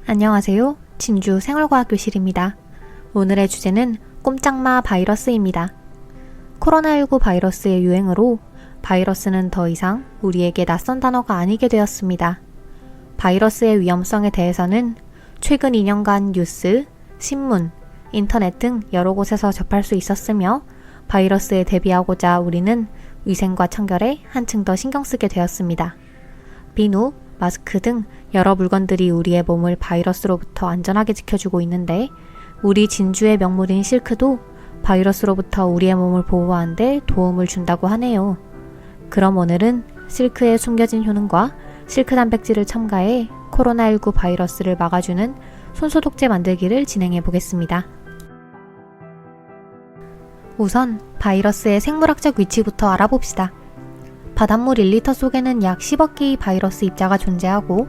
안녕하세요. 진주 생활과학교실입니다. 오늘의 주제는 꼼짝마 바이러스입니다. 코로나19 바이러스의 유행으로 바이러스는 더 이상 우리에게 낯선 단어가 아니게 되었습니다. 바이러스의 위험성에 대해서는 최근 2년간 뉴스, 신문, 인터넷 등 여러 곳에서 접할 수 있었으며 바이러스에 대비하고자 우리는 위생과 청결에 한층 더 신경 쓰게 되었습니다. 비누, 마스크 등 여러 물건들이 우리의 몸을 바이러스로부터 안전하게 지켜주고 있는데 우리 진주의 명물인 실크도 바이러스로부터 우리의 몸을 보호하는 데 도움을 준다고 하네요. 그럼 오늘은 실크의 숨겨진 효능과 실크 단백질을 첨가해 코로나19 바이러스를 막아주는 손소독제 만들기를 진행해 보겠습니다. 우선 바이러스의 생물학적 위치부터 알아봅시다. 바닷물 1리터 속에는 약 10억 개의 바이러스 입자가 존재하고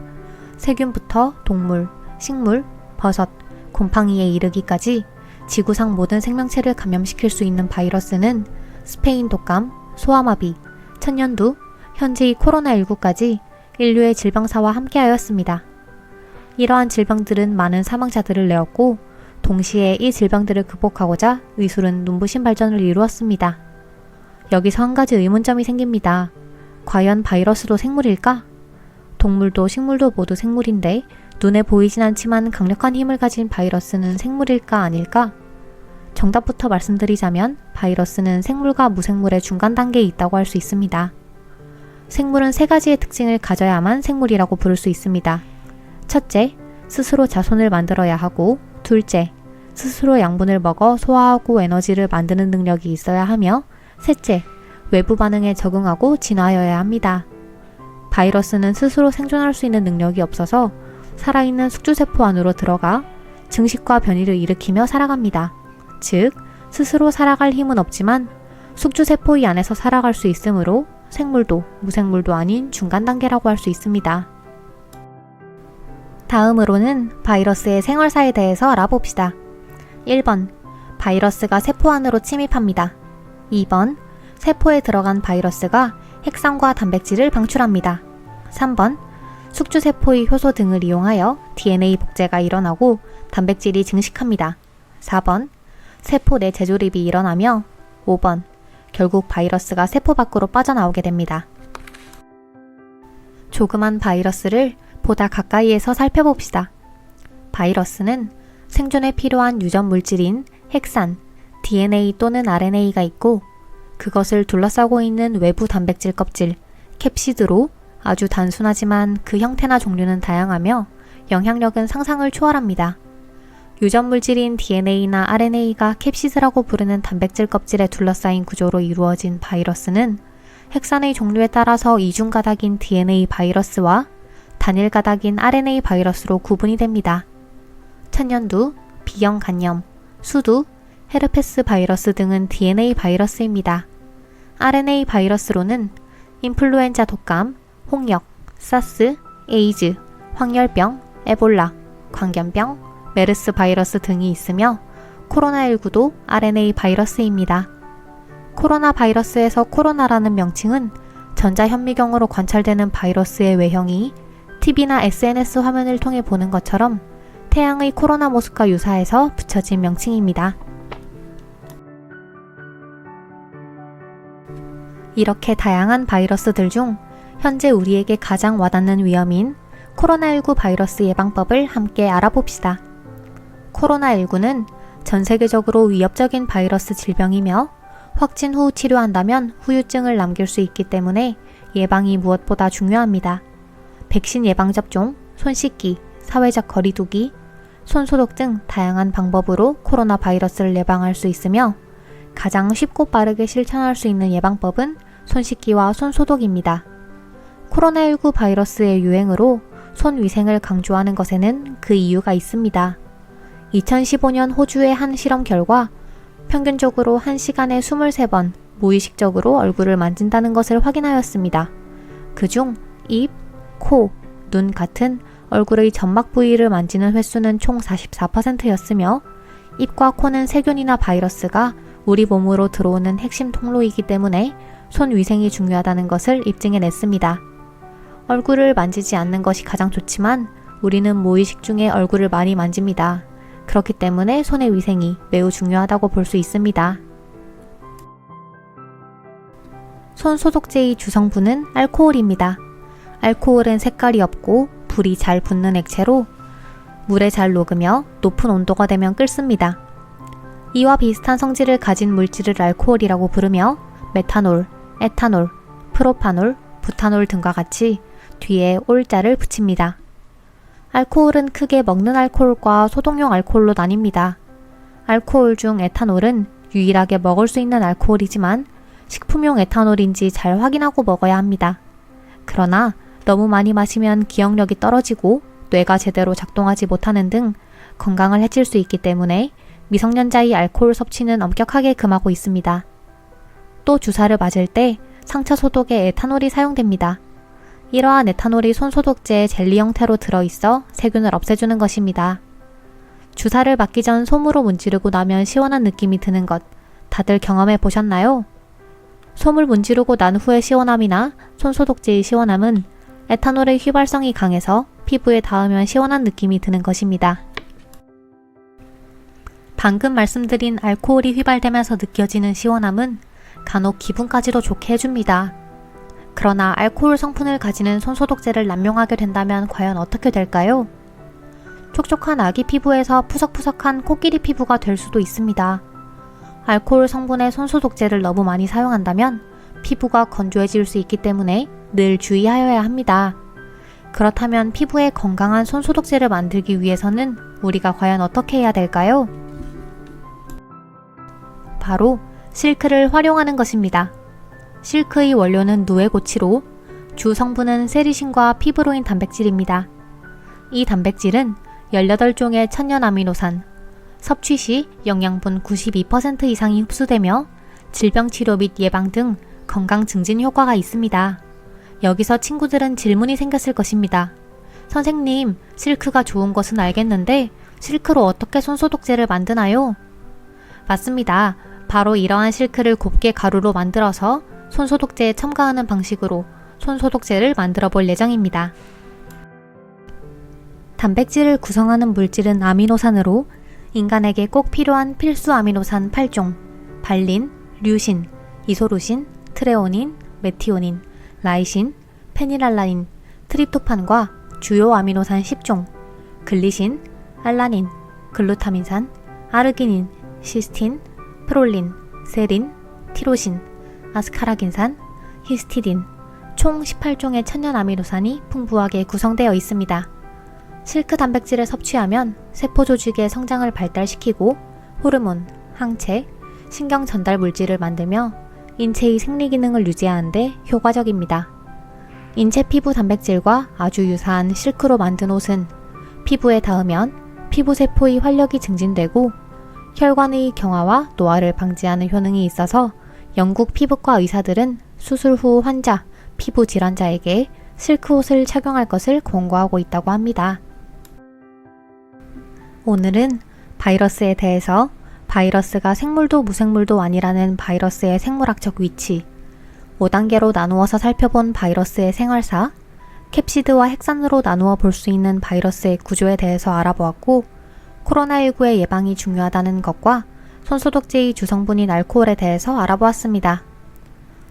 세균부터 동물, 식물, 버섯, 곰팡이에 이르기까지 지구상 모든 생명체를 감염시킬 수 있는 바이러스는 스페인 독감, 소아마비, 천연두, 현재의 코로나19까지 인류의 질병사와 함께하였습니다. 이러한 질병들은 많은 사망자들을 내었고 동시에 이 질병들을 극복하고자 의술은 눈부신 발전을 이루었습니다. 여기서 한 가지 의문점이 생깁니다. 과연 바이러스도 생물일까? 동물도 식물도 모두 생물인데 눈에 보이진 않지만 강력한 힘을 가진 바이러스는 생물일까 아닐까? 정답부터 말씀드리자면 바이러스는 생물과 무생물의 중간 단계에 있다고 할 수 있습니다. 생물은 세 가지의 특징을 가져야만 생물이라고 부를 수 있습니다. 첫째, 스스로 자손을 만들어야 하고 둘째, 스스로 양분을 먹어 소화하고 에너지를 만드는 능력이 있어야 하며 셋째, 외부 반응에 적응하고 진화하여야 합니다. 바이러스는 스스로 생존할 수 있는 능력이 없어서 살아있는 숙주세포 안으로 들어가 증식과 변이를 일으키며 살아갑니다. 즉, 스스로 살아갈 힘은 없지만 숙주세포 안에서 살아갈 수 있으므로 생물도 무생물도 아닌 중간 단계라고 할 수 있습니다. 다음으로는 바이러스의 생활사에 대해서 알아봅시다. 1번, 바이러스가 세포 안으로 침입합니다. 2번, 세포에 들어간 바이러스가 핵산과 단백질을 방출합니다. 3번, 숙주세포의 효소 등을 이용하여 DNA 복제가 일어나고 단백질이 증식합니다. 4번, 세포 내 재조립이 일어나며 5번, 결국 바이러스가 세포 밖으로 빠져나오게 됩니다. 조그만 바이러스를 보다 가까이에서 살펴봅시다. 바이러스는 생존에 필요한 유전 물질인 핵산, DNA 또는 RNA가 있고 그것을 둘러싸고 있는 외부 단백질 껍질, 캡시드로 아주 단순하지만 그 형태나 종류는 다양하며 영향력은 상상을 초월합니다. 유전 물질인 DNA나 RNA가 캡시드라고 부르는 단백질 껍질에 둘러싸인 구조로 이루어진 바이러스는 핵산의 종류에 따라서 이중 가닥인 DNA 바이러스와 단일 가닥인 RNA 바이러스로 구분이 됩니다. 천연두, B형 간염, 수두, 헤르페스 바이러스 등은 DNA 바이러스입니다. RNA 바이러스로는 인플루엔자 독감, 홍역, 사스, 에이즈, 황열병, 에볼라, 광견병, 메르스 바이러스 등이 있으며 코로나19도 RNA 바이러스입니다. 코로나 바이러스에서 코로나라는 명칭은 전자현미경으로 관찰되는 바이러스의 외형이 TV나 SNS 화면을 통해 보는 것처럼 태양의 코로나 모습과 유사해서 붙여진 명칭입니다. 이렇게 다양한 바이러스들 중 현재 우리에게 가장 와닿는 위험인 코로나19 바이러스 예방법을 함께 알아봅시다. 코로나19는 전 세계적으로 위협적인 바이러스 질병이며 확진 후 치료한다면 후유증을 남길 수 있기 때문에 예방이 무엇보다 중요합니다. 백신 예방접종, 손 씻기, 사회적 거리두기, 손소독 등 다양한 방법으로 코로나 바이러스를 예방할 수 있으며 가장 쉽고 빠르게 실천할 수 있는 예방법은 손 씻기와 손소독입니다. 코로나19 바이러스의 유행으로 손 위생을 강조하는 것에는 그 이유가 있습니다. 2015년 호주의 한 실험 결과 평균적으로 1시간에 23번 무의식적으로 얼굴을 만진다는 것을 확인하였습니다. 그중 입, 코, 눈 같은 얼굴의 점막 부위를 만지는 횟수는 총 44%였으며 입과 코는 세균이나 바이러스가 우리 몸으로 들어오는 핵심 통로이기 때문에 손 위생이 중요하다는 것을 입증해냈습니다. 얼굴을 만지지 않는 것이 가장 좋지만 우리는 무의식 중에 얼굴을 많이 만집니다. 그렇기 때문에 손의 위생이 매우 중요하다고 볼 수 있습니다. 손소독제의 주성분은 알코올입니다. 알코올은 색깔이 없고 불이 잘 붙는 액체로 물에 잘 녹으며 높은 온도가 되면 끓습니다. 이와 비슷한 성질을 가진 물질을 알코올이라고 부르며 메탄올, 에탄올, 프로파놀, 부타놀 등과 같이 뒤에 올자를 붙입니다. 알코올은 크게 먹는 알코올과 소독용 알코올로 나뉩니다. 알코올 중 에탄올은 유일하게 먹을 수 있는 알코올이지만 식품용 에탄올인지 잘 확인하고 먹어야 합니다. 그러나 너무 많이 마시면 기억력이 떨어지고 뇌가 제대로 작동하지 못하는 등 건강을 해칠 수 있기 때문에 미성년자의 알코올 섭취는 엄격하게 금하고 있습니다. 또 주사를 맞을 때 상처 소독에 에탄올이 사용됩니다. 이러한 에탄올이 손소독제의 젤리 형태로 들어있어 세균을 없애주는 것입니다. 주사를 맞기 전 솜으로 문지르고 나면 시원한 느낌이 드는 것 다들 경험해 보셨나요? 솜을 문지르고 난 후의 시원함이나 손소독제의 시원함은 에탄올의 휘발성이 강해서 피부에 닿으면 시원한 느낌이 드는 것입니다. 방금 말씀드린 알코올이 휘발되면서 느껴지는 시원함은 간혹 기분까지도 좋게 해줍니다. 그러나 알코올 성분을 가지는 손소독제를 남용하게 된다면 과연 어떻게 될까요? 촉촉한 아기 피부에서 푸석푸석한 코끼리 피부가 될 수도 있습니다. 알코올 성분의 손소독제를 너무 많이 사용한다면 피부가 건조해질 수 있기 때문에 늘 주의하여야 합니다. 그렇다면 피부에 건강한 손소독제를 만들기 위해서는 우리가 과연 어떻게 해야 될까요? 바로 실크를 활용하는 것입니다. 실크의 원료는 누에고치로 주 성분은 세리신과 피브로인 단백질입니다. 이 단백질은 18종의 천연 아미노산, 섭취 시 영양분 92% 이상이 흡수되며 질병 치료 및 예방 등 건강 증진 효과가 있습니다. 여기서 친구들은 질문이 생겼을 것입니다. 선생님, 실크가 좋은 것은 알겠는데 실크로 어떻게 손소독제를 만드나요? 맞습니다. 바로 이러한 실크를 곱게 가루로 만들어서 손소독제에 첨가하는 방식으로 손소독제를 만들어 볼 예정입니다. 단백질을 구성하는 물질은 아미노산으로 인간에게 꼭 필요한 필수 아미노산 8종, 발린, 류신, 이소루신, 트레오닌, 메티오닌, 라이신, 페니랄라닌, 트립토판과 주요 아미노산 10종, 글리신, 알라닌, 글루타민산, 아르기닌, 시스틴, 프롤린, 세린, 티로신, 아스카라긴산, 히스티딘, 총 18종의 천연 아미노산이 풍부하게 구성되어 있습니다. 실크 단백질을 섭취하면 세포 조직의 성장을 발달시키고 호르몬, 항체, 신경 전달 물질을 만들며 인체의 생리 기능을 유지하는 데 효과적입니다. 인체 피부 단백질과 아주 유사한 실크로 만든 옷은 피부에 닿으면 피부 세포의 활력이 증진되고 혈관의 경화와 노화를 방지하는 효능이 있어서 영국 피부과 의사들은 수술 후 환자, 피부 질환자에게 실크 옷을 착용할 것을 권고하고 있다고 합니다. 오늘은 바이러스에 대해서 바이러스가 생물도 무생물도 아니라는 바이러스의 생물학적 위치, 5단계로 나누어서 살펴본 바이러스의 생활사, 캡시드와 핵산으로 나누어 볼 수 있는 바이러스의 구조에 대해서 알아보았고, 코로나19의 예방이 중요하다는 것과 손소독제의 주성분인 알코올에 대해서 알아보았습니다.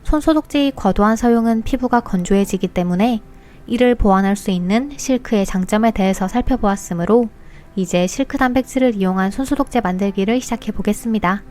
손소독제의 과도한 사용은 피부가 건조해지기 때문에 이를 보완할 수 있는 실크의 장점에 대해서 살펴보았으므로 이제 실크 단백질을 이용한 손소독제 만들기를 시작해 보겠습니다.